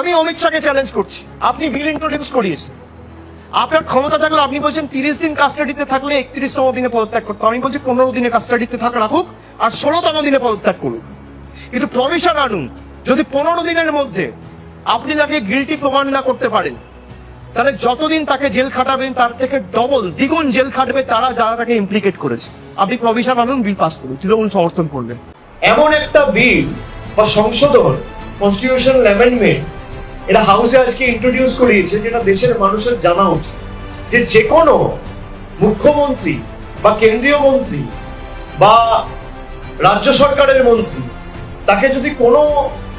আমি অমিত শাহকে চ্যালেঞ্জ করছি, আপনি বিল ইন্ট্রোডিউস করিয়েছেন, আপনার ক্ষমতা থাকলে আপনি বলছেন 30 দিন কাস্টাডিতে থাকলে 31তম দিনে পদত্যাগ করতে, আমি বলছি 15 দিনে কাস্টাডিতে রাখুক আর 16তম দিনে পদত্যাগ করুন, কিন্তু প্রভিশন আনুন। যদি 15 দিনের মধ্যে আপনি তাকে গিল্টি প্রমাণ না করতে পারেন, তাহলে যতদিন তাকে জেল খাটাবেন তার থেকে দ্বিগুণ জেল খাটবে তারা যারা তাকে ইমপ্লিকেট করেছে। আপনি প্রভিশন আনুন, বিল পাস করুন, তৃণমূল সমর্থন করবেন। এমন একটা বিল বা সংশোধন, কনস্টিটিউশনাল অ্যামেন্ডমেন্ট এটা হাউসে আজকে ইন্ট্রোডিউস করিয়েছে, যেটা দেশের মানুষের জানা উচিত যে যে কোনো মুখ্যমন্ত্রী বা কেন্দ্রীয় মন্ত্রী বা রাজ্য সরকারের মন্ত্রী, তাকে যদি কোনো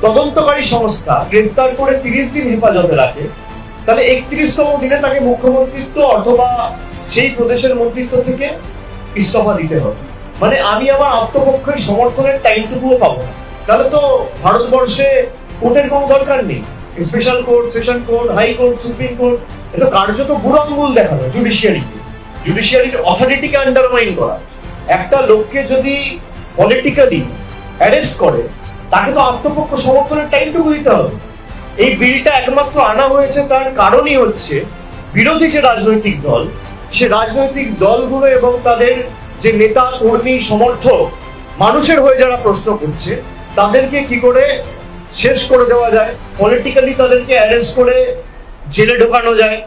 তদন্তকারী সংস্থা গ্রেফতার করে 30 দিন হেফাজতে রাখে, তাহলে 31তম দিনে তাকে মুখ্যমন্ত্রিত্ব অথবা সেই প্রদেশের মন্ত্রিত্ব থেকে ইস্তফা দিতে হবে। মানে আমি আমার আত্মপক্ষের সমর্থনের টাইমটুকুও পাবো না। তাহলে তো ভারতবর্ষে কোর্টের কোনো দরকার নেই। Special court, session court, high court, supreme court, এটা কার্যত বুড়ো আঙ্গুল দেখানো জুডিশিয়ারির অথরিটিকে আন্ডারমাইন করা। একটা লোককে যদি পলিটিক্যালি অ্যারেস্ট করে, তাকে তো আত্মপক্ষ সমর্থনের টাইমটুকু দিতে হবে। এই বিলটা একমাত্র আনা হয়েছে তার কারণই হচ্ছে বিরোধী যে রাজনৈতিক দল, সে রাজনৈতিক দলগুলো এবং তাদের যে নেতা কর্মী সমর্থক মানুষের হয়ে যারা প্রশ্ন করছে, তাদেরকে কি করে শেষ করে দেওয়া যায়, পলিটিক্যালি তাদেরকে অ্যারেস্ট করে জেলে ঢোকানো যায়,